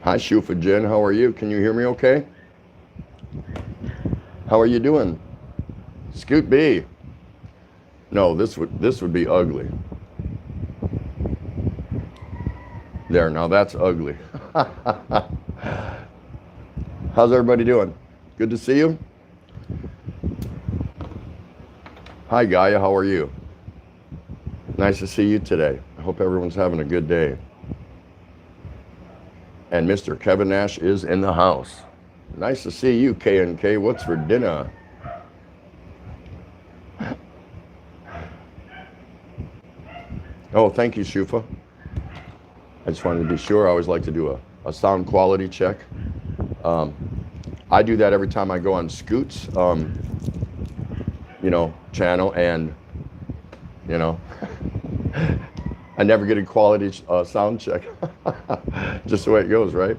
Hi, Shufa Jen. How are you? Can you hear me okay? How are you doing? Scoot B. No, this would be ugly. There, now that's ugly. How's everybody doing? Good to see you. Hi, Gaia. How are you? Nice to see you today. I hope everyone's having a good day. And Mr. Kevin Nash is in the house. Nice to see you, K&K. What's for dinner? Oh, thank you, Shufa. I just wanted to be sure. I always like to do a sound quality check. I do that every time I go on Scoot's, channel, and, I never get a quality sound check. Just the way it goes, right?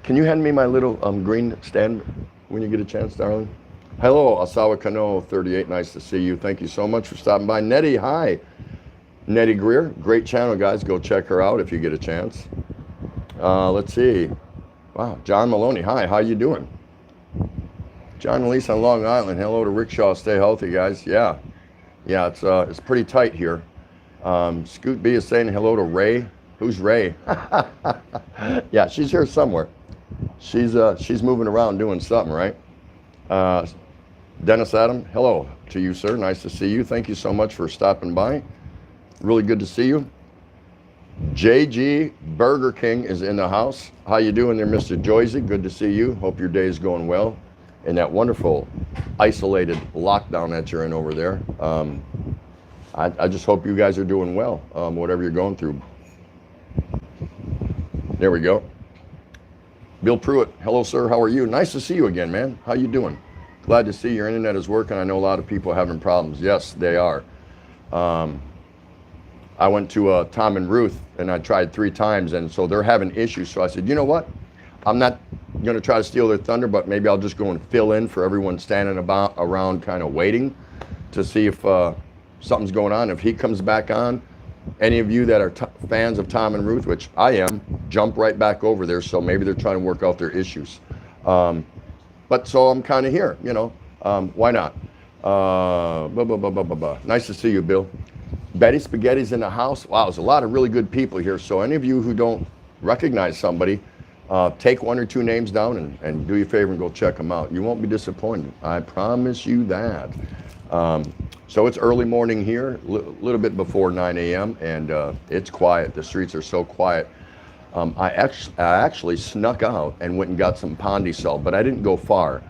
Can you hand me my little green stand when you get a chance, darling? Hello, Asawa Kano 38. Nice to see you. Thank you so much for stopping by. Nettie, hi. Nettie Greer, great channel, guys. Go check her out if you get a chance. Let's see. Wow, John Maloney, hi. How you doing? John Elise on Long Island. Hello to Rickshaw. Stay healthy, guys. Yeah, it's pretty tight here. Scoot B is saying hello to Ray. Who's Ray? Yeah, she's here somewhere. She's moving around doing something, right? Dennis Adam, hello to you, sir. Nice to see you. Thank you so much for stopping by. Really good to see you. JG Burger King is in the house. How you doing there, Mr. Joyzy? Good to see you. Hope your day is going well in that wonderful isolated lockdown that you're in over there. I just hope you guys are doing well, whatever you're going through. There we go. Bill Pruitt, hello, sir. How are you? Nice to see you again, man. How you doing? Glad to see your internet is working. I know a lot of people are having problems. Yes, they are. I went to Tom and Ruth, and I tried 3 times, and so they're having issues. So I said, you know what? I'm not going to try to steal their thunder, but maybe I'll just go and fill in for everyone standing around kind of waiting to see if something's going on. If he comes back on, any of you that are fans of Tom and Ruth, which I am, jump right back over there. So maybe they're trying to work out their issues. But so I'm kind of here, why not? Nice to see you, Bill. Betty Spaghetti's in the house. Wow, there's a lot of really good people here. So any of you who don't recognize somebody, take 1 or 2 names down and do you a favor and go check them out. You won't be disappointed. I promise you that. So it's early morning here, a little bit before 9 a.m. and it's quiet. The streets are so quiet. I actually snuck out and went and got some Pondisol, but I didn't go far.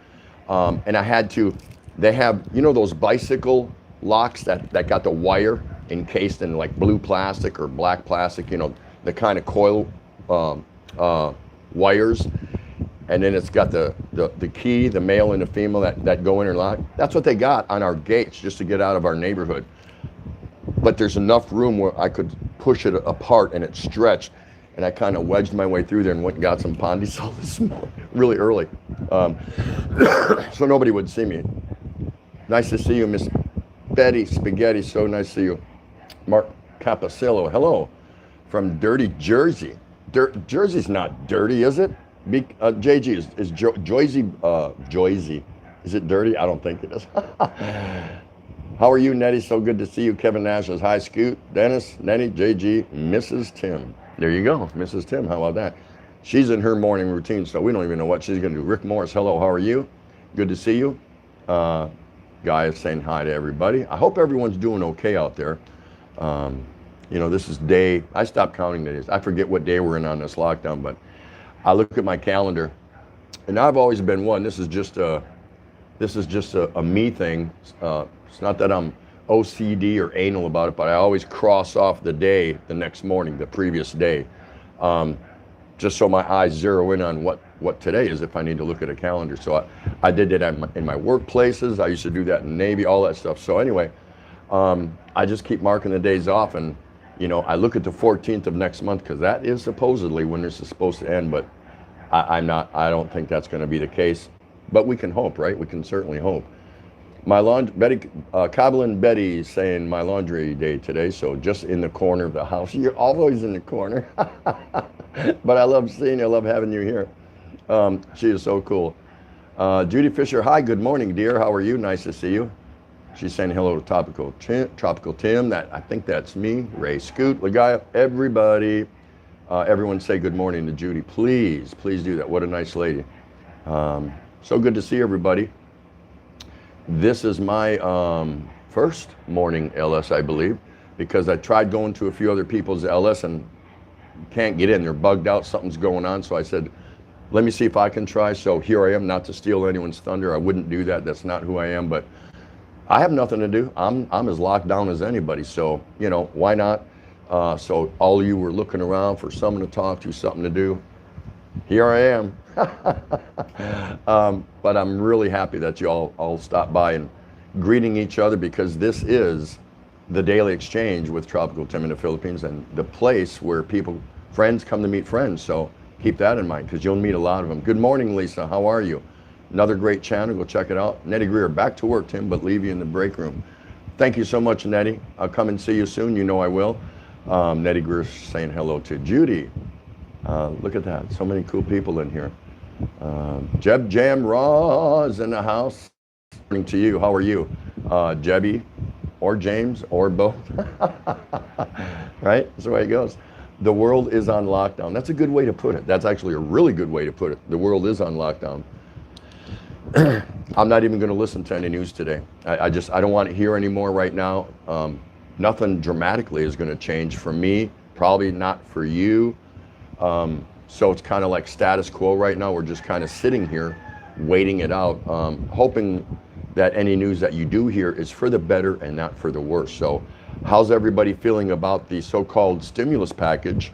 And I had to, they have, those bicycle locks that got the wire encased in like blue plastic or black plastic, the kind of coil wires. And then it's got the key, the male and the female that go interlock. That's what they got on our gates just to get out of our neighborhood. But there's enough room where I could push it apart and it stretched. And I kind of wedged my way through there and went and got some Pondisol this morning, really early. So nobody would see me. Nice to see you, Miss Betty Spaghetti. So nice to see you. Mark Capicillo, hello, from dirty Jersey. Jersey's not dirty, is it? JG, is Joyzy, is it dirty? I don't think it is. How are you, Nettie? So good to see you. Kevin Nash says, hi, Scoot, Dennis, Nettie, JG, Mrs. Tim. There you go, Mrs. Tim, how about that? She's in her morning routine, so we don't even know what she's gonna do. Rick Morris, hello, how are you? Good to see you. Guy is saying hi to everybody. I hope everyone's doing okay out there. This is I stopped counting the days. I forget what day we're in on this lockdown, but I look at my calendar, and I've always been one. This is just a me thing. It's not that I'm OCD or anal about it, but I always cross off the day the next morning, the previous day, just so my eyes zero in on what today is if I need to look at a calendar. So I did that in my workplaces. I used to do that in the Navy, all that stuff. So anyway, I just keep marking the days off, and I look at the 14th of next month because that is supposedly when this is supposed to end, but I don't think that's going to be the case. But we can hope, right? We can certainly hope. My laundry, Betty, Coblin Betty saying my laundry day today. So just in the corner of the house. You're always in the corner. But I love seeing you. I love having you here. She is so cool. Judy Fisher, hi, good morning, dear. How are you? Nice to see you. She's saying hello to Tropical Tim. That I think that's me. Ray Scoot, Lagaya, everybody. Everyone say good morning to Judy. Please, please do that. What a nice lady. So good to see everybody. This is my first morning LS, I believe, because I tried going to a few other people's LS and can't get in. They're bugged out. Something's going on. So I said, let me see if I can try. So here I am, not to steal anyone's thunder. I wouldn't do that. That's not who I am. But I have nothing to do. I'm as locked down as anybody. So, you know, why not? So all of you were looking around for someone to talk to, something to do. Here I am. But I'm really happy that you all stopped by and greeting each other, because this is the daily exchange with Tropical Tim in the Philippines, and the place where friends come to meet friends. So keep that in mind, because you'll meet a lot of them. Good morning, Lisa. How are you? Another great channel. Go check it out. Nettie Greer, back to work, Tim, but leave you in the break room. Thank you so much, Nettie. I'll come and see you soon. You know I will. Nettie Greer saying hello to Judy. Look at that. So many cool people in here. Jeb Jam Raw is in the house. Morning to you. How are you? Jebby or James or both. Right? That's the way it goes. The world is on lockdown. That's a good way to put it. That's actually a really good way to put it. The world is on lockdown. I'm not even going to listen to any news today. I don't want to hear anymore right now. Nothing dramatically is going to change for me. Probably not for you. So it's kind of like status quo right now. We're just kind of sitting here, waiting it out, hoping that any news that you do hear is for the better and not for the worse. So how's everybody feeling about the so-called stimulus package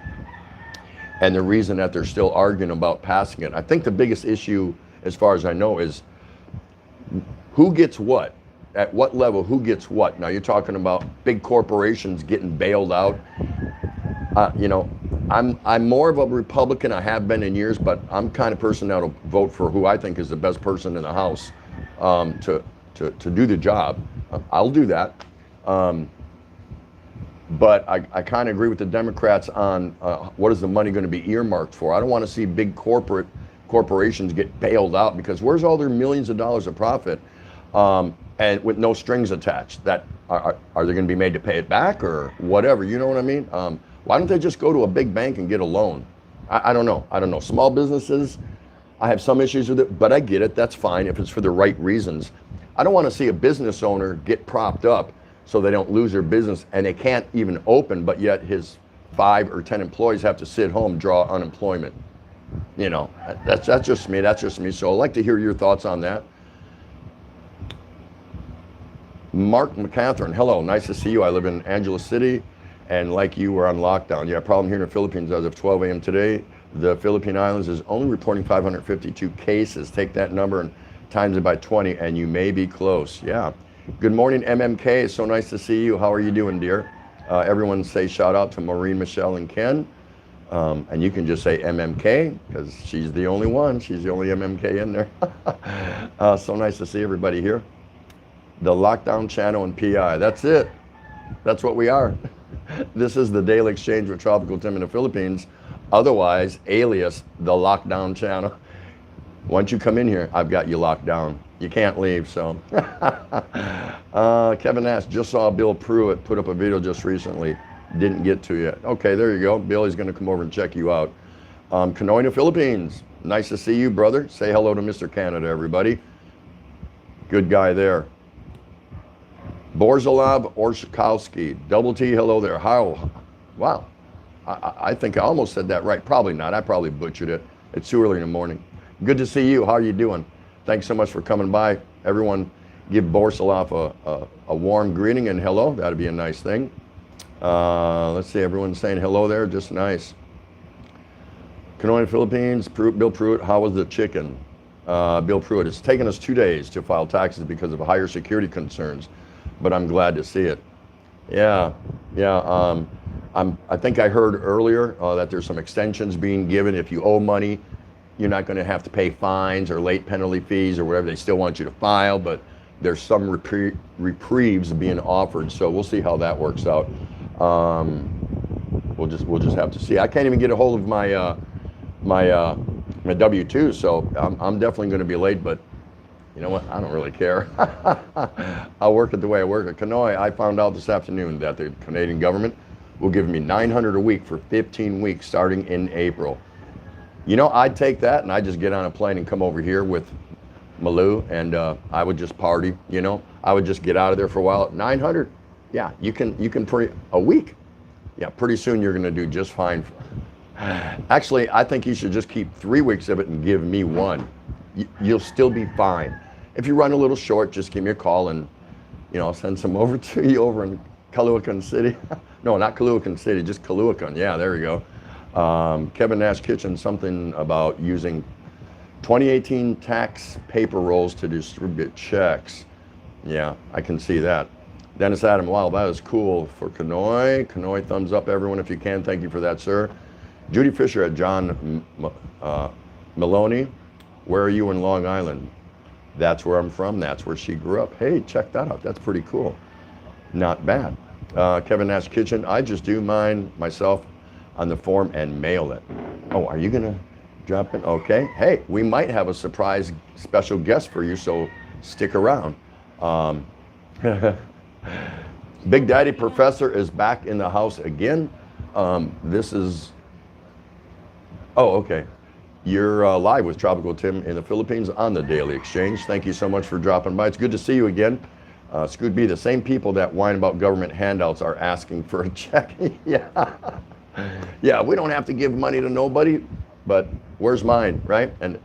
and the reason that they're still arguing about passing it? I think the biggest issue, as far as I know, is who gets what, at what level, who gets what. Now you're talking about big corporations getting bailed out. You know, I'm more of a Republican. I have been in years, but I'm kind of person that'll vote for who I think is the best person in the House to do the job. I'll do that. But I kind of agree with the Democrats on what is the money going to be earmarked for. I don't want to see big corporations get bailed out, because where's all their millions of dollars of profit and with no strings attached? That are they going to be made to pay it back or whatever? You know what I mean? Why don't they just go to a big bank and get a loan? I don't know. I don't know. Small businesses, I have some issues with it, but I get it. That's fine if it's for the right reasons. I don't want to see a business owner get propped up so they don't lose their business and they can't even open, but yet his 5 or 10 employees have to sit home, draw unemployment. You know, that's just me. That's just me. So I'd like to hear your thoughts on that. Mark McCatherine, hello. Nice to see you. I live in Angeles City. And like you, we're on lockdown. Yeah, problem here in the Philippines as of 12 a.m. today. The Philippine Islands is only reporting 552 cases. Take that number and times it by 20, and you may be close. Yeah. Good morning, MMK. It's so nice to see you. How are you doing, dear? Everyone say shout out to Maureen, Michelle, and Ken. And you can just say MMK, because she's the only one. She's the only MMK in there. So nice to see everybody here. The Lockdown Channel and PI. That's it. That's what we are. This is the daily exchange with Tropical Tim in the Philippines, otherwise alias the Lockdown Channel. Once you come in here, I've got you locked down. You can't leave. So Kevin Nash, just saw Bill Pruitt put up a video just recently. Didn't get to yet. Okay, there you go. Billy's going to come over and check you out. Kanoina, Philippines. Nice to see you, brother. Say hello to Mr. Canada, everybody. Good guy there. Borzalov Orshakowski, Double T, hello there. How? Wow. I think I almost said that right. Probably not. I probably butchered it. It's too early in the morning. Good to see you. How are you doing? Thanks so much for coming by. Everyone give Borzalov a warm greeting and hello. That'd be a nice thing. Let's see. Everyone's saying hello there. Just nice. Kanoina, Philippines. Bill Pruitt, how was the chicken? Bill Pruitt, it's taken us 2 days to file taxes because of higher security concerns, but I'm glad to see it. Yeah. I think I heard earlier that there's some extensions being given. If you owe money, you're not going to have to pay fines or late penalty fees or whatever. They still want you to file, but there's some reprieves being offered, so we'll see how that works out. We'll just have to see. I can't even get a hold of my my W-2, so I'm definitely going to be late. But you know what? I don't really care. I'll work it the way I work it. Kenoi, I found out this afternoon that the Canadian government will give me $900 a week for 15 weeks starting in April. You know, I'd take that and I'd just get on a plane and come over here with Malou, and I would just party. You know, I would just get out of there for a while. 900, yeah, you can a week. Yeah, pretty soon you're going to do just fine. Actually, I think you should just keep 3 weeks of it and give me one. You'll still be fine. If you run a little short, just give me a call and, you know, I'll send some over to you over in Caloocan City. No, not Caloocan City, just Caloocan. Yeah, there we go. Kevin Nash Kitchen, something about using 2018 tax paper rolls to distribute checks. Yeah, I can see that. Dennis Adam, wow, that is cool for Kenoi. Kenoi, thumbs up, everyone, if you can. Thank you for that, sir. Judy Fisher at John Maloney. Where are you in Long Island? That's where I'm from. That's where she grew up. Hey, check that out. That's pretty cool. Not bad. Kevin Nash Kitchen. I just do mine myself on the form and mail it. Oh, are you going to drop in? Okay. Hey, we might have a surprise special guest for you, so stick around. Big Daddy Professor is back in the house again. This is... Oh, okay. You're live with Tropical Tim in the Philippines on the Daily Exchange. Thank you so much for dropping by. It's good to see you again. Scoot B, the same people that whine about government handouts are asking for a check. Yeah. Yeah, we don't have to give money to nobody, but where's mine, right? And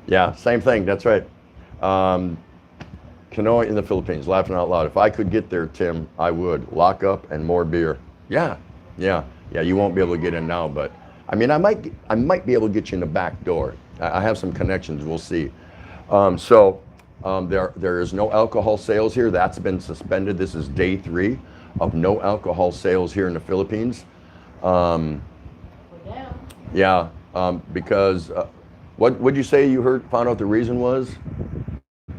yeah, same thing, that's right. Kenoi in the Philippines, laughing out loud. If I could get there, Tim, I would. Lock up and more beer. Yeah, you won't be able to get in now, but I mean, I might be able to get you in the back door. I have some connections, we'll see. There is no alcohol sales here. That's been suspended. This is day 3 of no alcohol sales here in the Philippines. Yeah, because what would you say you found out the reason was?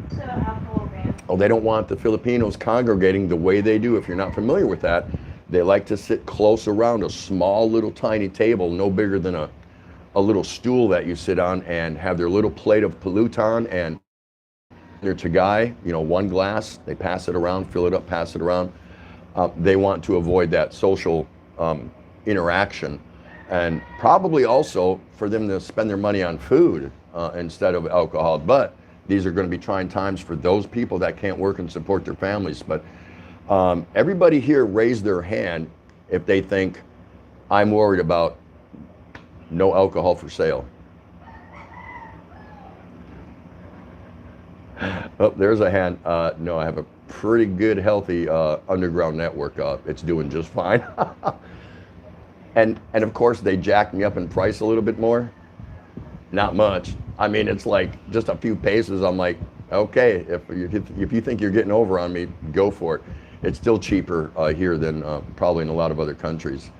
So alcohol ban. Oh, they don't want the Filipinos congregating the way they do. If you're not familiar with that, they like to sit close around a small little tiny table, no bigger than a little stool that you sit on, and have their little plate of Pulutan and their tagay, you know, one glass. They pass it around, fill it up, pass it around. They want to avoid that social interaction, and probably also for them to spend their money on food instead of alcohol. But these are going to be trying times for those people that can't work and support their families. But everybody here raise their hand if they think I'm worried about no alcohol for sale. Oh, there's a hand. No, I have a pretty good, healthy underground network. It's doing just fine. and of course, they jacked me up in price a little bit more. Not much. I mean, it's like just a few paces. I'm like, okay, if you think you're getting over on me, go for it. It's still cheaper here than probably in a lot of other countries.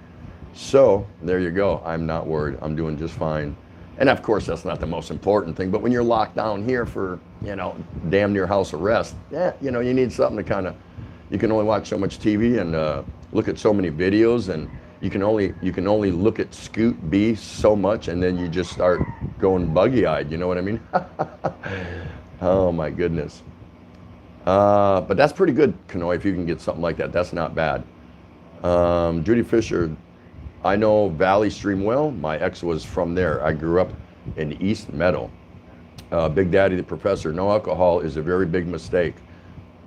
So there you go. I'm not worried. I'm doing just fine. And of course, that's not the most important thing. But when you're locked down here for, you know, damn near house arrest, yeah, you know, you need something to kind of, you can only watch so much TV and look at so many videos, and you can only look at Scoot B so much, and then you just start going buggy-eyed. You know what I mean? Oh my goodness. But that's pretty good, Kenoi, if you can get something like that. That's not bad. Judy Fisher, I know Valley Stream well. My ex was from there. I grew up in East Meadow. Big Daddy the Professor, no alcohol is a very big mistake.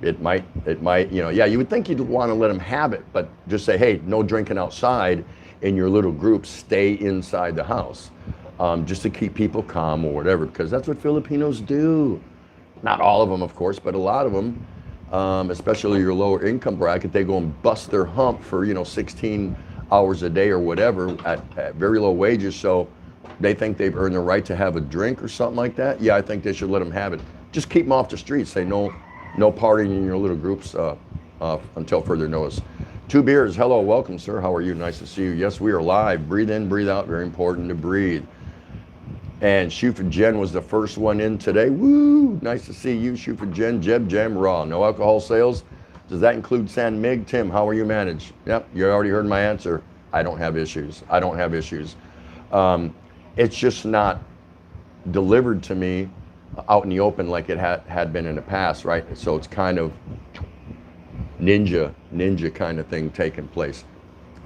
It might, you know, yeah, you would think you'd want to let them have it, but just say, hey, no drinking outside in your little group, stay inside the house, just to keep people calm or whatever, because that's what Filipinos do. Not all of them, of course, but a lot of them, especially your lower income bracket, they go and bust their hump for, you know, 16 hours a day or whatever at very low wages. So they think they've earned the right to have a drink or something like that. Yeah, I think they should let them have it. Just keep them off the streets. Say no partying in your little groups until further notice. 2 beers. Hello, welcome, sir. How are you? Nice to see you. Yes, we are live. Breathe in, breathe out. Very important to breathe. And Shoot for Jen was the first one in today. Woo! Nice to see you, Shoot for Jen. Jeb Jam Raw. No alcohol sales. Does that include San Mig? Tim, how are you managed? Yep, you already heard my answer. I don't have issues. I don't have issues. It's just not delivered to me out in the open like it had been in the past, right? So it's kind of ninja kind of thing taking place.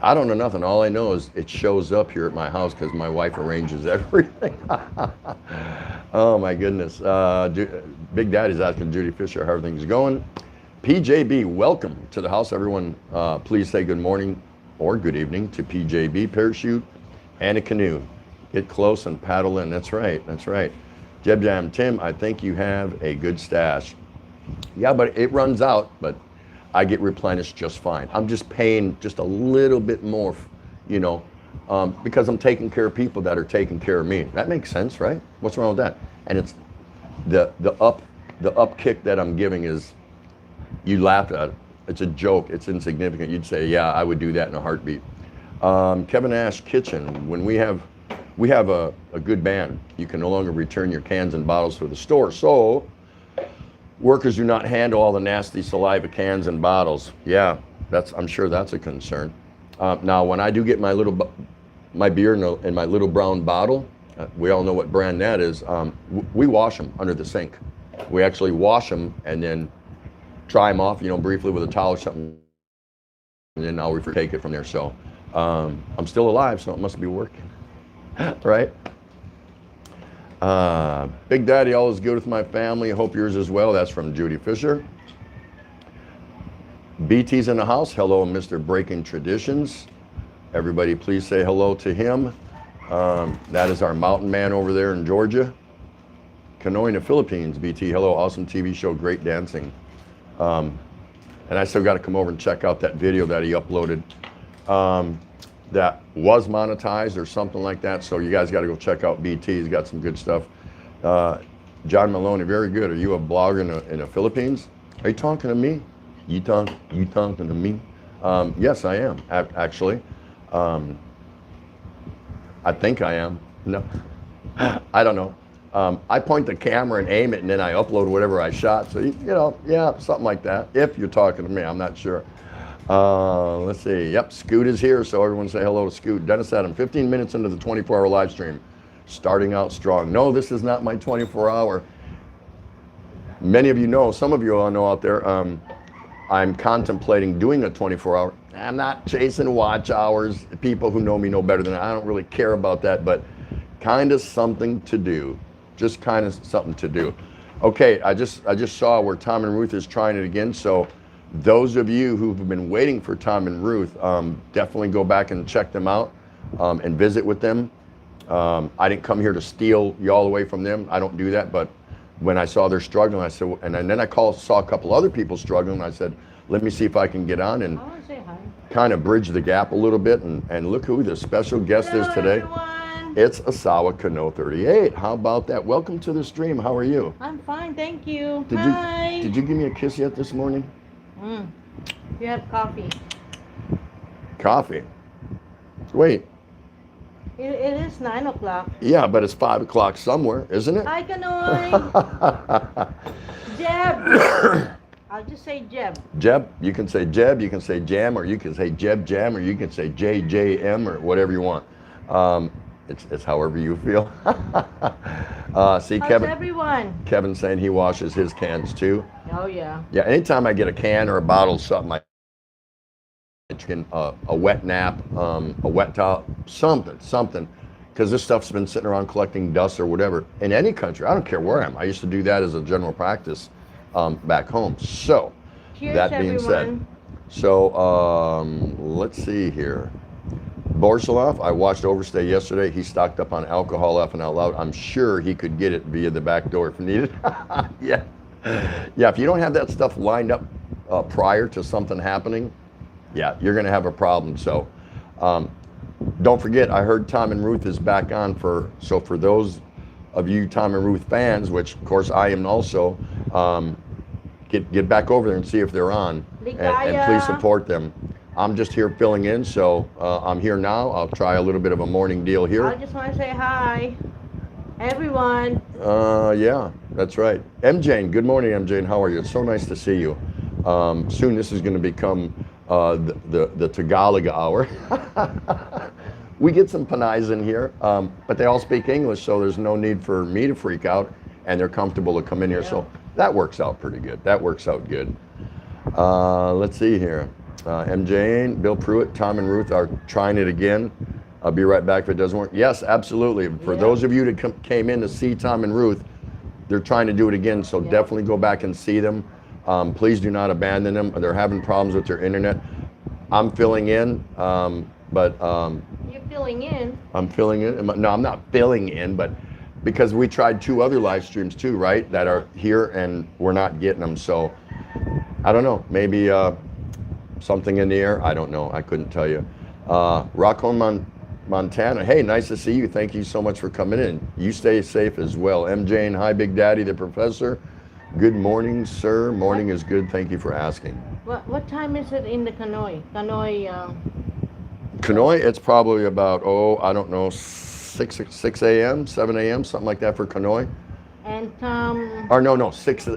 I don't know nothing. All I know is it shows up here at my house because my wife arranges everything. Oh my goodness. Big Daddy's asking Judy Fisher how everything's going. PJB, welcome to the house. Everyone, please say good morning or good evening to PJB, parachute and a canoe. Get close and paddle in. That's right. That's right. Jeb Jam, Tim, I think you have a good stash. Yeah, but it runs out, but I get replenished just fine. I'm just paying just a little bit more, you know, because I'm taking care of people that are taking care of me. That makes sense, right? What's wrong with that? And it's the up kick that I'm giving is, you laugh at it. It's a joke. It's insignificant. You'd say, yeah, I would do that in a heartbeat. Kevin Ash Kitchen, when we have a good ban, you can no longer return your cans and bottles to the store. So workers do not handle all the nasty saliva cans and bottles. Yeah, I'm sure that's a concern. Now, when I do get my beer in my little brown bottle, we all know what brand that is. We wash them under the sink. We actually wash them and then dry them off, you know, briefly with a towel or something, and then I'll take it from there. So I'm still alive, so it must be working, right? Big Daddy, all is good with my family. Hope yours as well. That's from Judy Fisher. BT's in the house. Hello, Mr. Breaking Traditions. Everybody, please say hello to him. That is our mountain man over there in Georgia. Canoeing the Philippines, BT. Hello, awesome TV show, great dancing. And I still got to come over and check out that video that he uploaded. That was monetized or something like that. So you guys got to go check out BT. He's got some good stuff. John Maloney, very good. Are you a blogger in the Philippines? Are you talking to me? You talking to me? Yes, I am, actually. I think I am. No, I don't know. I point the camera and aim it, and then I upload whatever I shot. So, you know, yeah, something like that. If you're talking to me, I'm not sure. Let's see. Yep, Scoot is here, so everyone say hello to Scoot. Dennis Adam, 15 minutes into the 24-hour live stream, starting out strong. No, this is not my 24-hour. Many of you know, some of you all know out there, I'm contemplating doing a 24-hour. I'm not chasing watch hours. People who know me know better than that. I don't really care about that, but kind of something to do. Just kind of something to do. Okay, I just saw where Tom and Ruth is trying it again, so those of you who've been waiting for Tom and Ruth, definitely go back and check them out and visit with them. I didn't come here to steal y'all away from them. I don't do that, but when I saw they're struggling, I said, and then I saw a couple other people struggling. I said, let me see if I can get on and kind of bridge the gap a little bit. And look who the special guest is today. Everyone. It's Asawa Kano 38. How about that? Welcome to the stream. How are you? I'm fine, thank you. Did you give me a kiss yet this morning? You have coffee. Coffee? Wait. It is 9 o'clock. Yeah, but it's 5 o'clock somewhere, isn't it? Hi, Kanoy. Jeb. I'll just say Jeb. Jeb, you can say Jeb, you can say Jam, or you can say Jeb Jam, or you can say JJM, or whatever you want. It's however you feel. See, How's Kevin. Everyone? Kevin's saying he washes his cans too. Oh yeah. Yeah, anytime I get a can or a bottle of something, I can a wet nap, a wet towel, something, because this stuff's been sitting around collecting dust or whatever. In any country, I don't care where I am. I used to do that as a general practice back home. So, Cheers, that being everyone. said, so let's see here. Borsalov, I watched Overstay yesterday. He stocked up on alcohol, laughing out loud. I'm sure he could get it via the back door if needed. Yeah. Yeah, if you don't have that stuff lined up prior to something happening, yeah, you're going to have a problem. So don't forget, I heard Tom and Ruth is back on for those of you Tom and Ruth fans, which of course I am also, get back over there and see if they're on, and please support them. I'm just here filling in, so I'm here now. I'll try a little bit of a morning deal here. I just want to say hi. Everyone. Yeah, that's right. MJ, good morning, MJ. How are you? It's so nice to see you. Soon this is going to become the Tagalog hour. We get some Panays in here, but they all speak English, so there's no need for me to freak out, and they're comfortable to come in here. Yeah. So that works out pretty good. That works out good. Let's see here. MJ, Bill Pruitt, Tom and Ruth are trying it again. I'll be right back if it doesn't work. Yes, absolutely. For Yeah. those of you that came in to see Tom and Ruth, they're trying to do it again, so Yeah. definitely go back and see them. Please do not abandon them. They're having problems with their internet. I'm filling in, but You're filling in. I'm filling in. No, I'm not filling in, but because we tried 2 other live streams too, right? That are here and we're not getting them. So I don't know. Maybe something in the air. I don't know. I couldn't tell you. Raccoon, Montana. Hey, nice to see you. Thank you so much for coming in. You stay safe as well. MJ and hi, Big Daddy, the professor. Good morning, sir. Morning is good. Thank you for asking. What time is it in the Canoy? Canoy. Canoy, it's probably about, I don't know, 6 a.m., 7 a.m., something like that for Canoy. And Tom. Or no, 6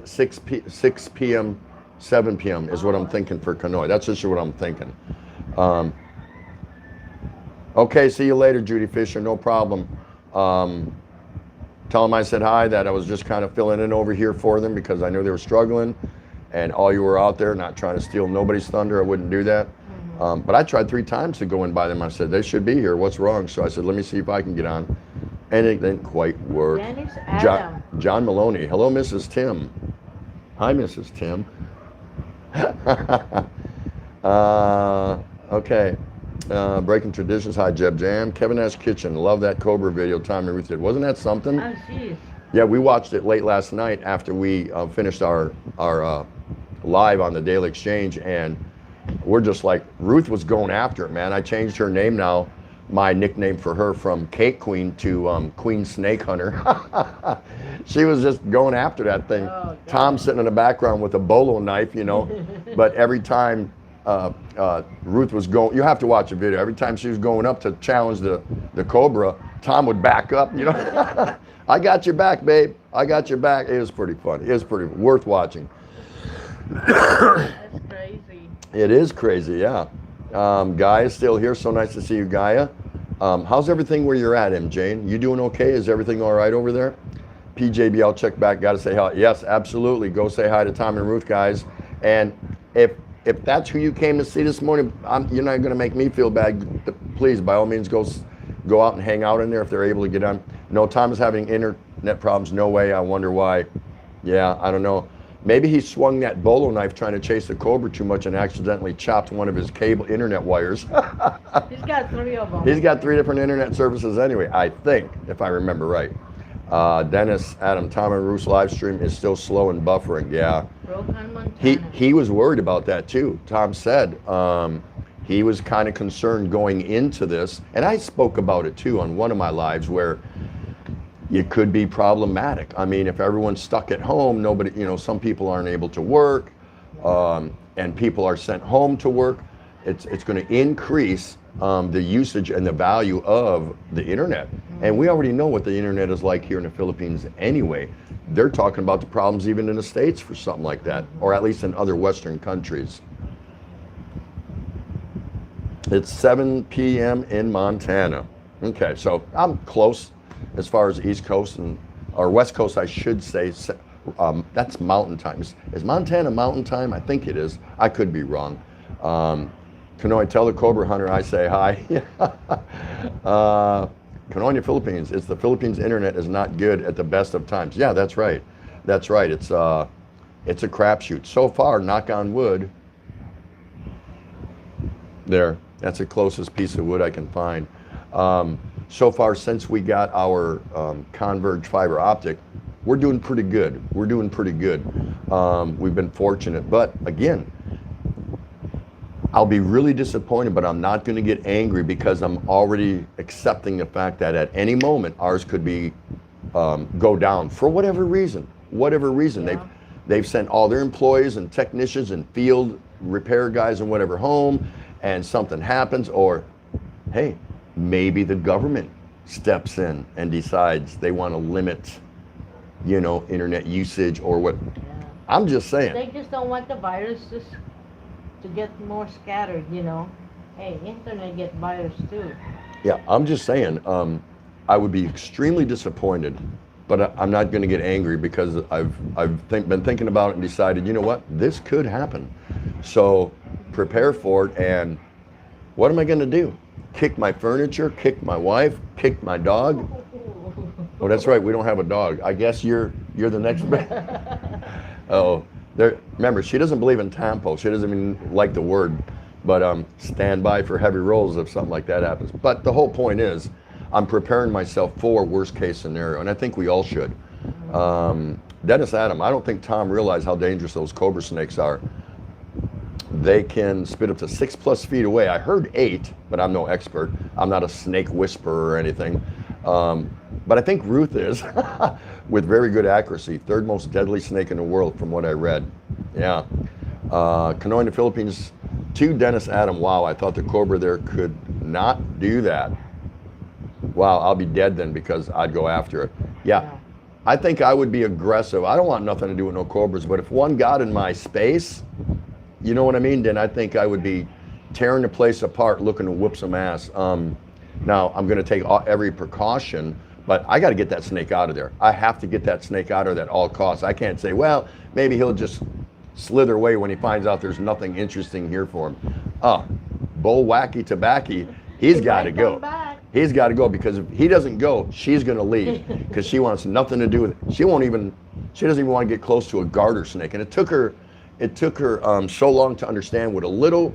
p.m., 7 p.m. is what I'm thinking for Canoy. That's just what I'm thinking. Okay, see you later, Judy Fisher. No problem. Tell them I said hi, that I was just kind of filling in over here for them because I knew they were struggling, and all you were out there, not trying to steal nobody's thunder. I wouldn't do that. But I tried 3 times to go in by them. I said, they should be here. What's wrong? So I said, let me see if I can get on. And it didn't quite work. Dennis Adam. John Maloney. Hello, Mrs. Tim. Hi, Mrs. Tim. Okay. Breaking Traditions. Hi, Jeb Jam. Kevin S. Kitchen. Love that Cobra video Tom and Ruth did. Wasn't that something? Oh, jeez. Yeah, we watched it late last night after we finished our live on the Daily Exchange, and we're just like, Ruth was going after it, man. I changed her name now, my nickname for her, from Cake Queen to Queen Snake Hunter. She was just going after that thing. Oh, Tom sitting in the background with a bolo knife, you know. But every time Ruth was going, you have to watch the video. Every time she was going up to challenge the Cobra, Tom would back up, you know. I got your back, babe. I got your back. It was pretty funny. It was pretty worth watching. That's crazy. It is crazy, yeah. Gaia's still here. So nice to see you, Gaia. How's everything where you're at, MJ? You doing okay? Is everything all right over there? PJB, I'll check back. Got to say hi. Yes, absolutely. Go say hi to Tom and Ruth, guys. And if that's who you came to see this morning, you're not going to make me feel bad. Please, by all means, go out and hang out in there if they're able to get on. No, Tom is having internet problems. No way. I wonder why. Yeah, I don't know. Maybe he swung that bolo knife trying to chase the Cobra too much and accidentally chopped one of his cable internet wires. He's got 3 of them. He's got 3 different internet services anyway, I think, if I remember right. Dennis, Adam, Tom and Ruth's live stream is still slow and buffering. Yeah. Broken Montana. He was worried about that too. Tom said he was kind of concerned going into this, and I spoke about it too on one of my lives where it could be problematic. I mean, if everyone's stuck at home, nobody, some people aren't able to work, and people are sent home to work, it's going to increase the usage and the value of the internet. And we already know what the internet is like here in the Philippines anyway. They're talking about the problems even in the States for something like that, or at least in other Western countries. It's 7 p.m. in Montana. Okay, so I'm close as far as East Coast or West Coast, I should say. That's Mountain Time. Is Montana Mountain Time? I think it is. I could be wrong. Canoy, tell the Cobra Hunter I say hi. Canoy, Philippines. It's the Philippines internet is not good at the best of times. Yeah, that's right. That's right. It's a crapshoot. So far, knock on wood. There. That's the closest piece of wood I can find. So far, since we got our Converge fiber optic, we're doing pretty good. We're doing pretty good. We've been fortunate. But again, I'll be really disappointed, but I'm not going to get angry because I'm already accepting the fact that at any moment ours could be go down for whatever reason. Whatever reason. Yeah. They've sent all their employees and technicians and field repair guys and whatever home, and something happens, or hey, maybe the government steps in and decides they want to limit, internet usage or what. Yeah. I'm just saying. They just don't want the virus to get more scattered, Hey, internet get virus too. Yeah, I'm just saying. I would be extremely disappointed, but I'm not going to get angry because I've been thinking about it and decided, you know what, this could happen. So prepare for it. And what am I going to do? Kick my furniture? Kick my wife? Kick my dog? Oh, that's right. We don't have a dog. I guess you're the next. Oh, remember, she doesn't believe in tampo. She doesn't even like the word. But stand by for heavy rolls if something like that happens. But the whole point is, I'm preparing myself for worst case scenario, and I think we all should. Dennis Adam, I don't think Tom realized how dangerous those cobra snakes are. They can spit up to 6+ feet away. I heard 8, but I'm no expert. I'm not a snake whisperer or anything. But I think Ruth is, with very good accuracy. 3rd most deadly snake in the world from what I read. Yeah. Canoy in the Philippines, to Dennis Adam. Wow, I thought the cobra there could not do that. Wow, I'll be dead then because I'd go after it. Yeah, I think I would be aggressive. I don't want nothing to do with no cobras, but if one got in my space, you know what I mean? Then I think I would be tearing the place apart looking to whoop some ass. Now, I'm going to take every precaution, but I got to get that snake out of there. I have to get that snake out of there at all costs. I can't say, well, maybe he'll just slither away when he finds out there's nothing interesting here for him. Bull wacky tobacco, he's got to go. He's got to go because if he doesn't go, she's going to leave because she wants nothing to do with it. She doesn't even want to get close to a garter snake. And it took her so long to understand what a little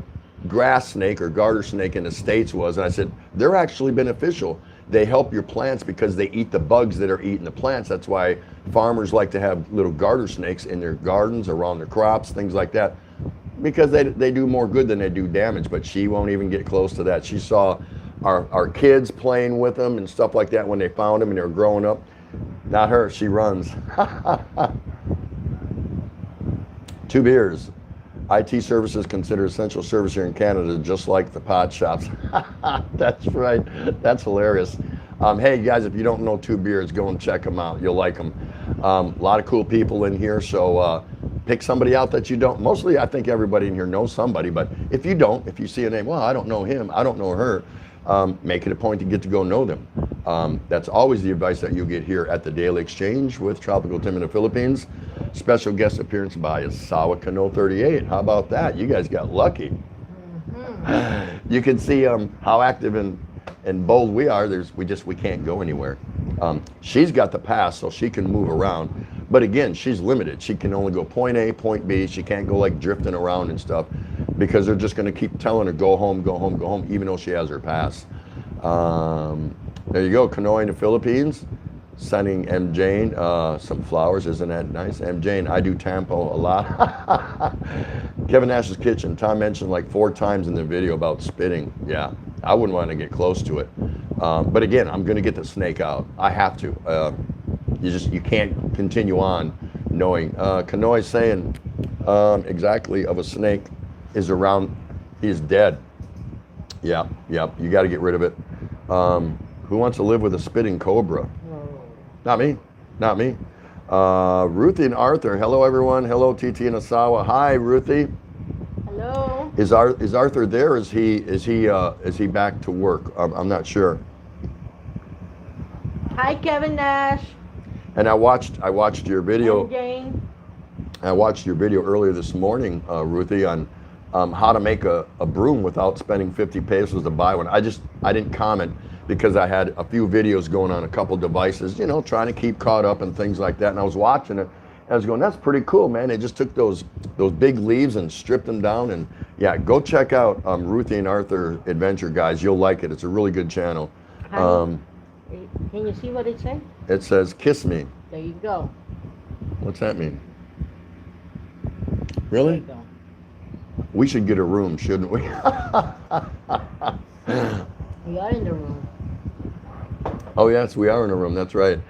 grass snake or garter snake in the States was. And I said, they're actually beneficial. They help your plants because they eat the bugs that are eating the plants. That's why farmers like to have little garter snakes in their gardens, around their crops, things like that, because they do more good than they do damage. But she won't even get close to that. She saw our kids playing with them and stuff like that when they found them and they were growing up. Not her, she runs. 2 beers. IT services considered essential service here in Canada, just like the pot shops. That's right. That's hilarious. Hey guys, if you don't know 2 beers, go and check them out. You'll like them. A lot of cool people in here, so pick somebody out that you don't. Mostly, I think everybody in here knows somebody, but if you don't, if you see a name, well, I don't know him, I don't know her, make it a point to get to go know them. That's always the advice that you'll get here at the Daily Exchange with Tropical Tim in the Philippines. Special guest appearance by Asawa Cano 38. How about that? You guys got lucky. Mm-hmm. You can see how active and bold we are. We can't go anywhere. She's got the pass, so she can move around. But again, she's limited. She can only go point A, point B. She can't go like drifting around and stuff because they're just going to keep telling her, go home, go home, go home, even though she has her pass. There you go, Canoy in the Philippines. Sending M. Jane some flowers. Isn't that nice? M. Jane, I do tampo a lot. Kevin Nash's Kitchen. Tom mentioned like 4 times in the video about spitting. Yeah, I wouldn't want to get close to it. But again, I'm going to get the snake out. I have to. You can't continue on knowing. Canoy saying exactly of a snake is around. He's dead. Yeah. You got to get rid of it. Who wants to live with a spitting cobra? Not me. Ruthie and Arthur. Hello, everyone. Hello, TT and Asawa. Hi, Ruthie. Hello. Is Arthur there? Is he back to work? I'm not sure. Hi, Kevin Nash. And I watched your video. And Jane. I watched your video earlier this morning, Ruthie, on how to make a broom without spending 50 pesos to buy one. I didn't comment because I had a few videos going on a couple devices, trying to keep caught up and things like that. And I was watching it, and I was going, that's pretty cool, man. They just took those big leaves and stripped them down. And yeah, go check out Ruthie and Arthur Adventure, guys. You'll like it. It's a really good channel. Can you see what it says? It says, kiss me. There you go. What's that mean? Really? There you go. We should get a room, shouldn't we? We are in the room. Oh, yes, we are in a room. That's right.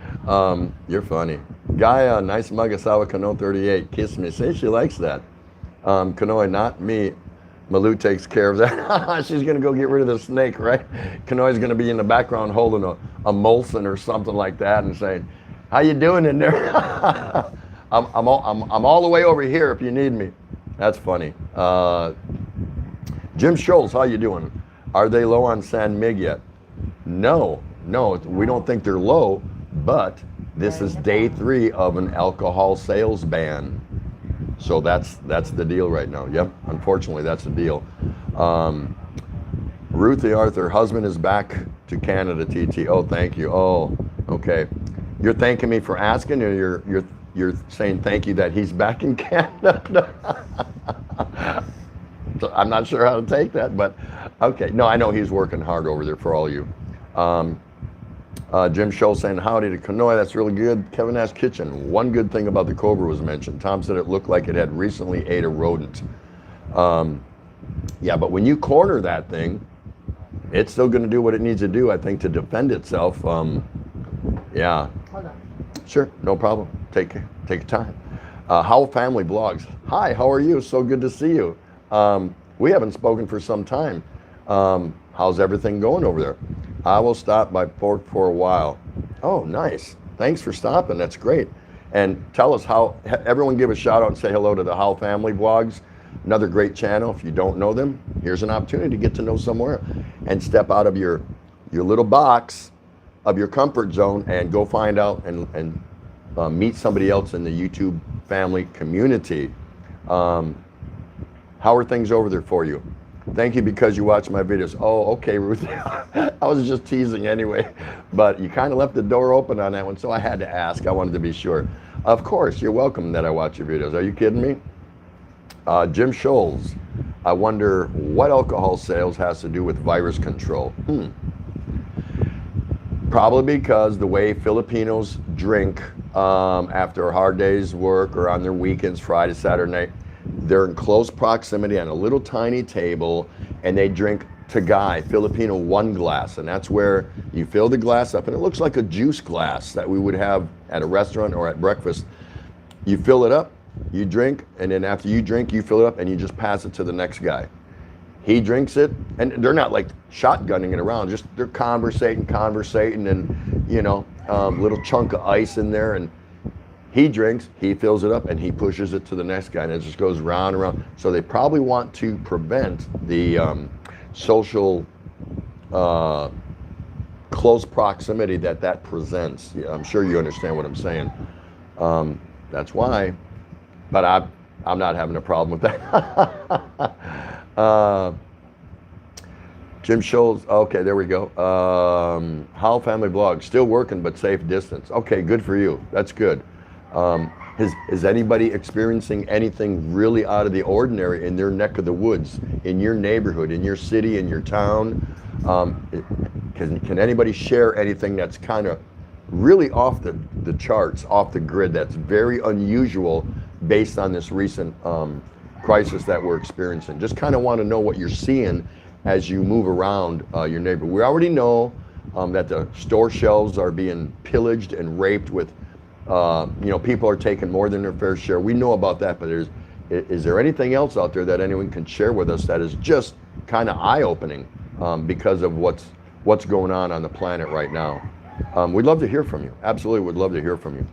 You're funny. Gaia, nice mug, Asawa Cano 38. Kiss me. Say she likes that. Canoy, not me. Malou takes care of that. She's going to go get rid of the snake, right? Kanoi's going to be in the background holding a Molson or something like that and saying, how you doing in there? I'm all the way over here if you need me. That's funny. Jim Scholes, how you doing? Are they low on San Mig yet? No, we don't think they're low, but this is day 3 of an alcohol sales ban. So that's the deal right now. Yep, unfortunately, that's the deal. Ruthie Arthur, husband is back to Canada, TT. Oh, thank you. Oh, okay. You're thanking me for asking, or you're saying thank you that he's back in Canada? So I'm not sure how to take that, but okay. No, I know he's working hard over there for all you. Jim Scholl saying howdy to Kanoi. That's really good. Kevin Nash Kitchen. One good thing about the Cobra was mentioned. Tom said it looked like it had recently ate a rodent. Yeah, but when you corner that thing, it's still going to do what it needs to do, I think, to defend itself. Yeah. Hold on. Sure, no problem. Take your time. Howell Family Blogs. Hi, how are you? So good to see you. We haven't spoken for some time. How's everything going over there? I will stop by Pork for a while. Oh, nice. Thanks for stopping. That's great. And tell us how, everyone give a shout out and say hello to the Howell Family Blogs. Another great channel. If you don't know them, here's an opportunity to get to know somewhere and step out of your little box of your comfort zone and go find out and meet somebody else in the YouTube family community. How are things over there for you? Thank you because you watch my videos. Oh, okay, Ruth. I was just teasing anyway, but you kind of left the door open on that one, so I had to ask. I wanted to be sure. Of course, you're welcome that I watch your videos. Are you kidding me? Jim Scholes, I wonder what alcohol sales has to do with virus control. Probably because the way Filipinos drink after a hard day's work or on their weekends, Friday, Saturday night, they're in close proximity on a little tiny table and they drink Tagay, Filipino 1 glass. And that's where you fill the glass up and it looks like a juice glass that we would have at a restaurant or at breakfast. You fill it up, you drink, and then after you drink, you fill it up and you just pass it to the next guy. He drinks it, and they're not like shotgunning it around, just they're conversating and, you know, little chunk of ice in there, and he drinks, he fills it up, and he pushes it to the next guy, and it just goes round and round. So they probably want to prevent the social close proximity that presents. Yeah, I'm sure you understand what I'm saying. That's why, but I'm not having a problem with that. Jim Scholes, okay, there we go. Howell Family Blog, still working but safe distance. Okay, good for you. That's good. Is anybody experiencing anything really out of the ordinary in their neck of the woods, in your neighborhood, in your city, in your town? Can anybody share anything that's kind of really off the charts, off the grid, that's very unusual based on this recent crisis that we're experiencing? Just kind of want to know what you're seeing as you move around your neighborhood. We already know that the store shelves are being pillaged and raped with, you know, people are taking more than their fair share. We know about that, but is there anything else out there that anyone can share with us that is just kind of eye-opening because of what's going on the planet right now? We'd love to hear from you. Absolutely would love to hear from you.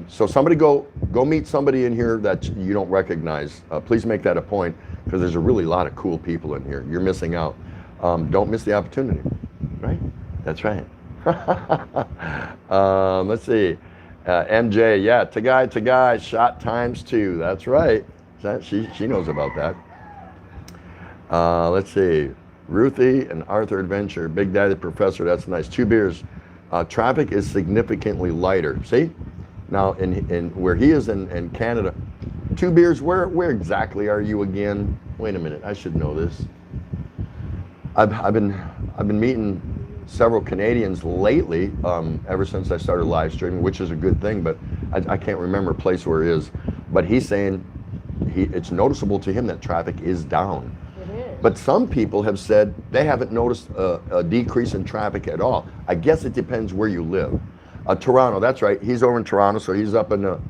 So somebody go meet somebody in here that you don't recognize. Please make that a point, because there's a really lot of cool people in here. You're missing out. Don't miss the opportunity, right? That's right. Let's see. MJ, yeah, Tagay, shot ×2. That's right. She knows about that. Let's see. Ruthie and Arthur Adventure, Big Daddy Professor, that's nice. 2 beers. Traffic is significantly lighter. See? Now, in where he is in Canada, 2 beers, where exactly are you again? Wait a minute, I should know this. I've been meeting several Canadians lately, ever since I started live streaming, which is a good thing, but I can't remember a place where it is. But he's saying it's noticeable to him that traffic is down. But some people have said they haven't noticed a decrease in traffic at all. I guess it depends where you live. Toronto, that's right. He's over in Toronto, so he's up in the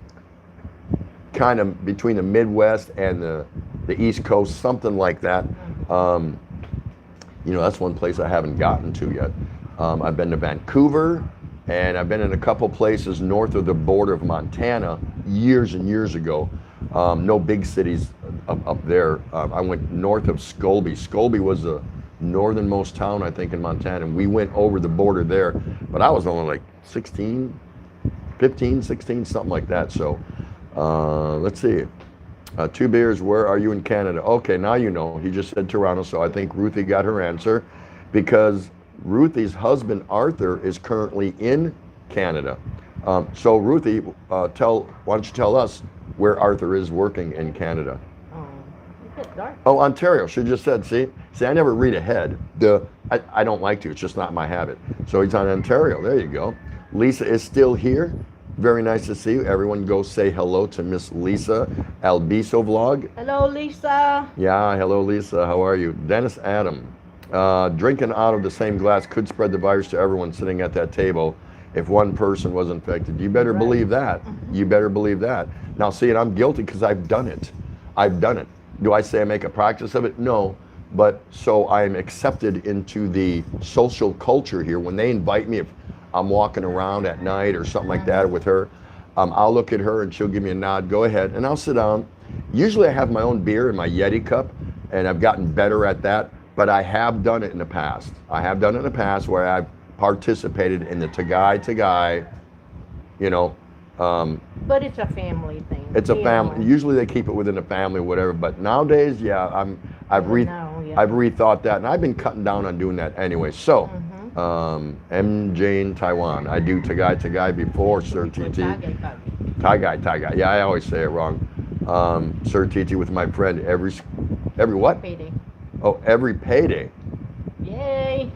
kind of between the Midwest and the the East Coast, something like that. You know, that's one place I haven't gotten to yet. I've been to Vancouver, and I've been in a couple places north of the border of Montana years and years ago. No big cities up there. I went north of Scobie. Scobie was the northernmost town, I think, in Montana, and we went over the border there, but I was only like 16, 15, 16, something like that. So let's see. 2 beers, where are you in Canada? Okay, now you know. He just said Toronto, so I think Ruthie got her answer, because Ruthie's husband, Arthur, is currently in Canada. So Ruthie, why don't you tell us where Arthur is working in Canada? It's dark. Oh, Ontario, she just said, see, I never read ahead. I don't like to, it's just not my habit. So he's on Ontario, there you go. Lisa is still here. Very nice to see you. Everyone go say hello to Miss Lisa Albiso Vlog. Hello, Lisa. Yeah, hello Lisa, how are you? Dennis Adam, drinking out of the same glass could spread the virus to everyone sitting at that table if one person was infected. You better believe that. You better believe that. Now see, and I'm guilty because I've done it. I've done it. Do I say I make a practice of it? No. But so I'm accepted into the social culture here. When they invite me, if I'm walking around at night or something like that with her, I'll look at her and she'll give me a nod, go ahead, and I'll sit down. Usually I have my own beer in my Yeti cup, and I've gotten better at that, but I have done it in the past. I have done it in the past where I've participated in the to guy, you know. But it's a family thing. It's a family. Usually they keep it within the family, whatever. But nowadays, yeah, I've rethought that, and I've been cutting down on doing that anyway. So, M. Jane Taiwan. I do Tagai before Sir TT. Tagai. Yeah, I always say it wrong. Sir TT with my friend every what? Payday. Oh, every payday. Yay!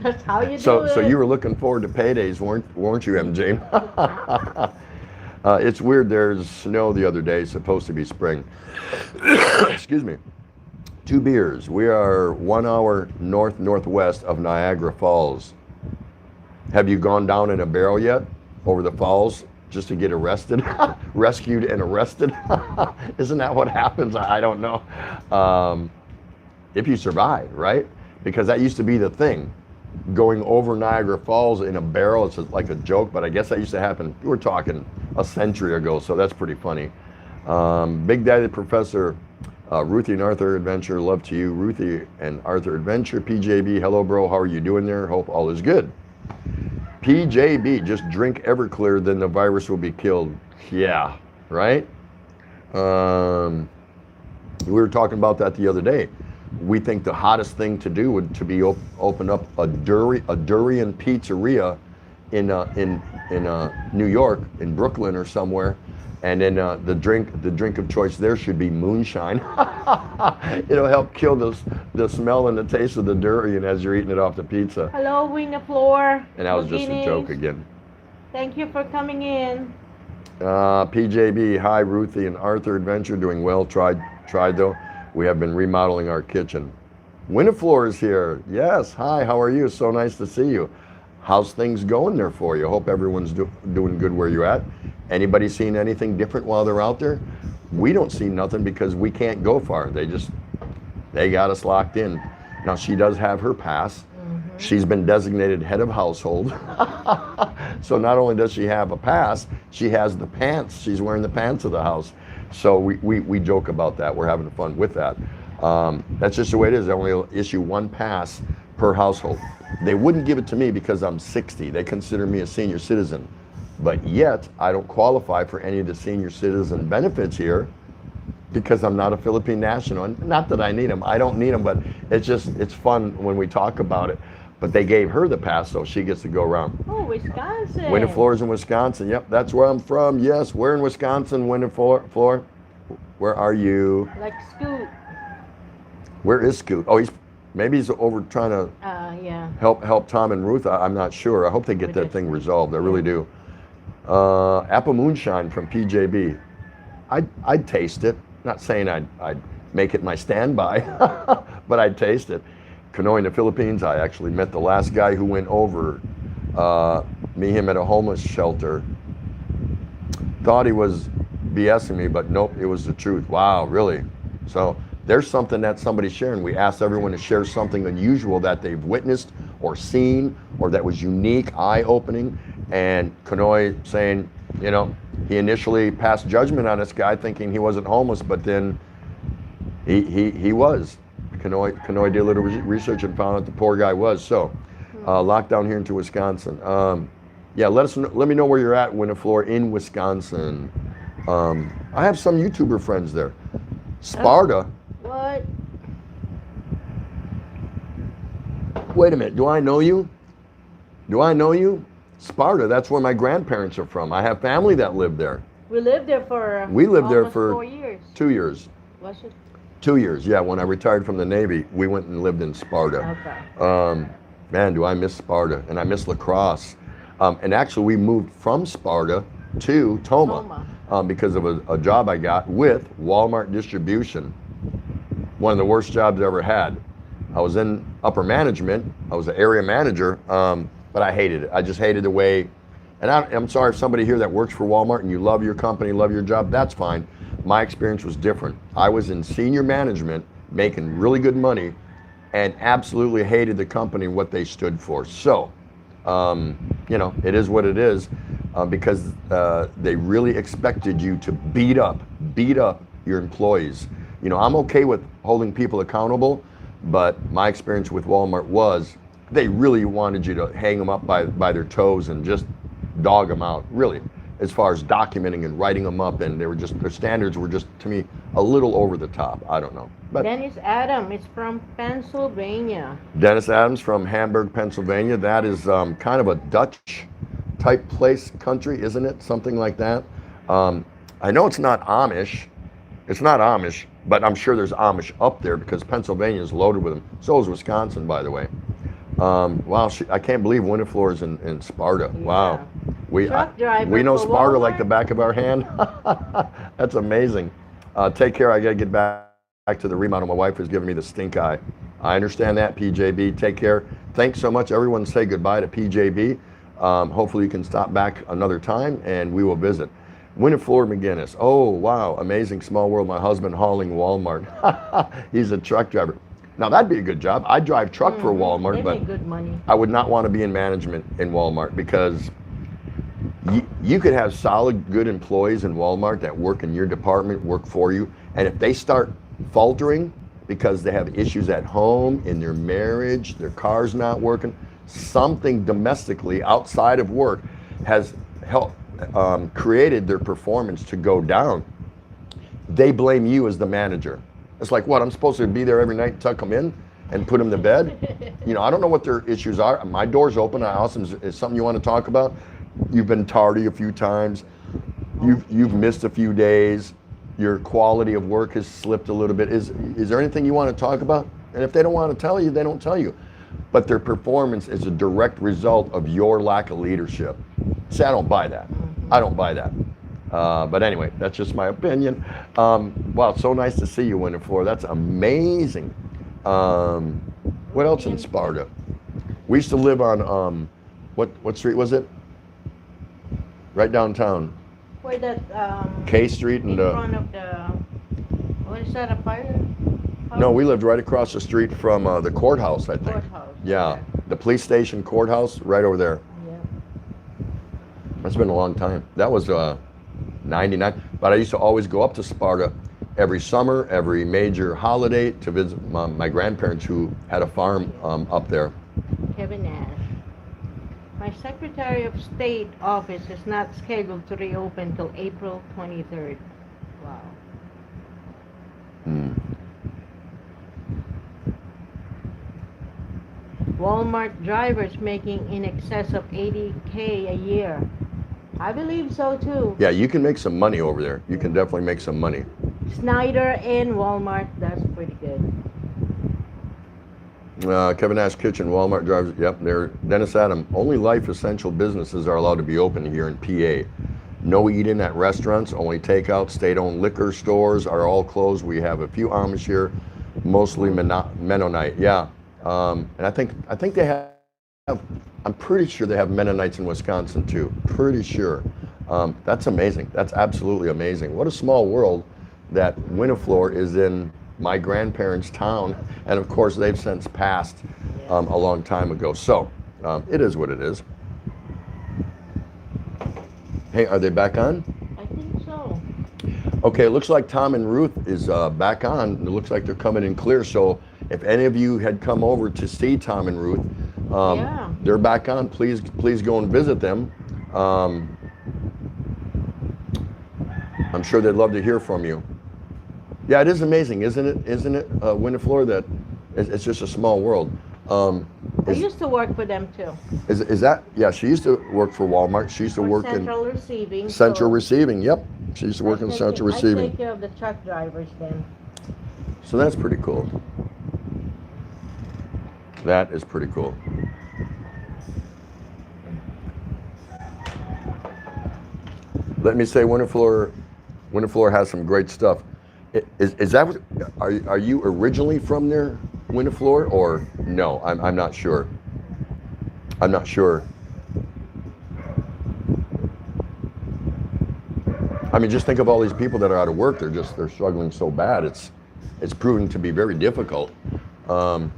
That's how you do it. So you were looking forward to paydays, weren't you, MJ? It's weird. There's snow the other day. It's supposed to be spring. Excuse me. 2 beers. We are 1 hour northwest of Niagara Falls. Have you gone down in a barrel yet over the falls just to get arrested? Rescued and arrested? Isn't that what happens? I don't know. If you survive, right? Because that used to be the thing. Going over Niagara Falls in a barrel, it's like a joke, but I guess that used to happen. We're talking a century ago, so that's pretty funny. Big Daddy Professor, Ruthie and Arthur Adventure, love to you. Ruthie and Arthur Adventure, PJB, hello bro, how are you doing there? Hope all is good. PJB, just drink Everclear, then the virus will be killed. Yeah, right? We were talking about that the other day. We think the hottest thing to do would to be open up a durian pizzeria in New York, in Brooklyn or somewhere, and then the drink of choice there should be moonshine. It'll help kill the smell and the taste of the durian as you're eating it off the pizza. Hello, Wing Floor. And that was just a joke again. Thank you for coming in. PJB, hi Ruthie and Arthur Adventure, doing well. Tried though. We have been remodeling our kitchen. Winiflor is here. Yes, hi, how are you? So nice to see you. How's things going there for you? Hope everyone's doing good where you're at. Anybody seen anything different while they're out there? We don't see nothing because we can't go far. They got us locked in. Now she does have her pass. She's been designated head of household. So not only does she have a pass, she has the pants. She's wearing the pants of the house. So we joke about that. We're having fun with that. That's just the way it is. They only issue 1 pass per household. They wouldn't give it to me because I'm 60. They consider me a senior citizen. But yet, I don't qualify for any of the senior citizen benefits here because I'm not a Philippine national. And not that I need them. I don't need them, but it's fun when we talk about it. But they gave her the pass, so she gets to go around. Oh, Wisconsin. Winiflor's in Wisconsin. Yep, that's where I'm from. Yes, we're in Wisconsin. Winiflor, where are you? Like Scoot. Where is Scoot? Oh, maybe he's over trying to yeah. help Tom and Ruth. I'm not sure. I hope they get that thing resolved. I really do. Apple Moonshine from PJB. I'd taste it. Not saying I'd make it my standby, but I'd taste it. Hanoi in the Philippines, I actually met the last guy who went over, him at a homeless shelter. Thought he was BSing me, but nope, it was the truth. Wow, really? So there's something that somebody's sharing. We asked everyone to share something unusual that they've witnessed or seen or that was unique, eye-opening. And Kanoy saying, you know, he initially passed judgment on this guy thinking he wasn't homeless, but then he was. Kanoy did a little research and found out the poor guy was. So lockdown here into Wisconsin. Yeah, let me know where you're at, Winiflor, in Wisconsin. I have some YouTuber friends there. Sparta. What? Wait a minute, do I know you? Do I know you? Sparta, that's where my grandparents are from. I have family that lived there. We lived there for We lived there almost for 4 years. 2 years. Was it? 2 years, yeah. When I retired from the Navy, we went and lived in Sparta. Okay. Man, do I miss Sparta, and I miss lacrosse. And actually, we moved from Sparta to Toma. Because of a job I got with Walmart Distribution. One of the worst jobs I ever had. I was in upper management. I was an area manager, but I hated it. I just hated the way, and I'm sorry if somebody here that works for Walmart and you love your company, love your job, that's fine. My experience was different. I was in senior management, making really good money, and absolutely hated the company and what they stood for. So, you know, it is what it is. Because they really expected you to beat up your employees. You know, I'm okay with holding people accountable, but my experience with Walmart was they really wanted you to hang them up by their toes and just dog them out, really, as far as documenting and writing them up, and their standards were just, to me, a little over the top. I don't know. But Dennis Adam is from Pennsylvania. Dennis Adams from Hamburg, Pennsylvania. That is kind of a Dutch type place, country, isn't it? Something like that. I know it's not Amish. It's not Amish, but I'm sure there's Amish up there because Pennsylvania is loaded with them. So is Wisconsin, by the way. Wow, I can't believe Winiflor is in Sparta. Yeah. Wow. We know for Sparta Walmart? like the back of our hand. That's amazing. Take care. I got to get back to the remodel. My wife is giving me the stink eye. I understand that, PJB. Take care. Thanks so much. Everyone say goodbye to PJB. Hopefully you can stop back another time and we will visit. Winiflor McGinnis. Oh, wow. Amazing small world. My husband hauling Walmart. He's a truck driver. Now that'd be a good job. I drive truck for Walmart, They but make good money. I would not want to be in management in Walmart because you could have solid, good employees in Walmart that work in your department, work for you. And if they start faltering because they have issues at home, in their marriage, their car's not working, something domestically outside of work has helped created their performance to go down, they blame you as the manager. It's like, what, I'm supposed to be there every night and tuck them in and put them to bed? You know, I don't know what their issues are. My door's open. Is something you want to talk about? You've been tardy a few times. You've missed a few days. Your quality of work has slipped a little bit. Is there anything you want to talk about? And if they don't want to tell you, they don't tell you. But their performance is a direct result of your lack of leadership. See, I don't buy that. I don't buy that. But anyway, that's just my opinion. Wow, it's so nice to see you, Winiflor. That's amazing. What else in Sparta? We used to live on, what street was it? Right downtown. Where that K Street and in front of the, what is that, a fire? No, we lived right across the street from the courthouse, I think. Courthouse. Yeah, Okay. the police station, courthouse, right over there. Yeah. That's been a long time. That was 99. But I used to always go up to Sparta every summer, every major holiday to visit my grandparents who had a farm up there. Kevin Nash. My Secretary of State office is not scheduled to reopen till April 23rd. Wow. Walmart drivers making in excess of $80K a year. I believe so too. Yeah, you can make some money over there. You can definitely make some money. Snyder and Walmart, that's pretty good. Kevin Nash Kitchen, Walmart drivers, yep, they're Dennis Adam. Only life essential businesses are allowed to be open here in PA. No eating at restaurants, only takeout. State-owned liquor stores are all closed. We have a few Amish here, mostly Mennonite. Yeah, and I think they have. I'm pretty sure they have Mennonites in Wisconsin too. Pretty sure. That's amazing. That's absolutely amazing. What a small world. that Winiflor is in my grandparents' town, and of course they've since passed a long time ago. So it is what it is. Hey, are they back on? I think so. Okay, it looks like Tom and Ruth is back on. It looks like they're coming in clear. So if any of you had come over to see Tom and Ruth, they're back on. Please go and visit them. I'm sure they'd love to hear from you. Yeah, it is amazing, isn't it? Isn't it, Winiflor, that it's just a small world. I used to work for them too. Is that? Yeah, she used to work for Walmart. She used to work Central in Receiving. Central Receiving. Yep, she used to work in Central Receiving. I take care of the truck drivers then. So that's pretty cool. That is pretty cool. Let me say, Winiflor has some great stuff. Is that? Are you originally from there, Winiflor, or no? I'm not sure. I'm not sure. I mean, just think of all these people that are out of work. They're struggling so bad. It's proving to be very difficult. Let's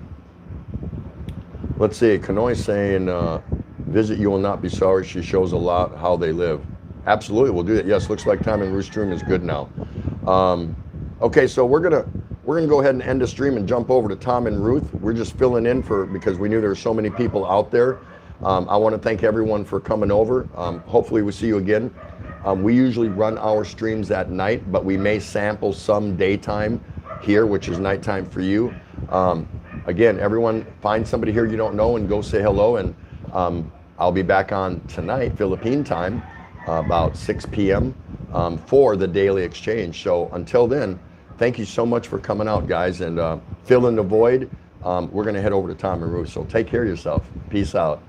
see. Kanoi's saying, "Visit, you will not be sorry." She shows a lot how they live. Absolutely, we'll do that. Yes, looks like Tom and Ruth's stream is good now. Okay, so we're gonna go ahead and end the stream and jump over to Tom and Ruth. We're just filling in because we knew there were so many people out there. I want to thank everyone for coming over. Hopefully we see you again. We usually run our streams at night, but we may sample some daytime here, which is nighttime for you. Again, everyone, find somebody here you don't know and go say hello. And I'll be back on tonight, Philippine time, about 6 p.m. For the daily exchange. So until then, thank you so much for coming out, guys, and fill in the void. We're going to head over to Tom and Ruth. So take care of yourself. Peace out.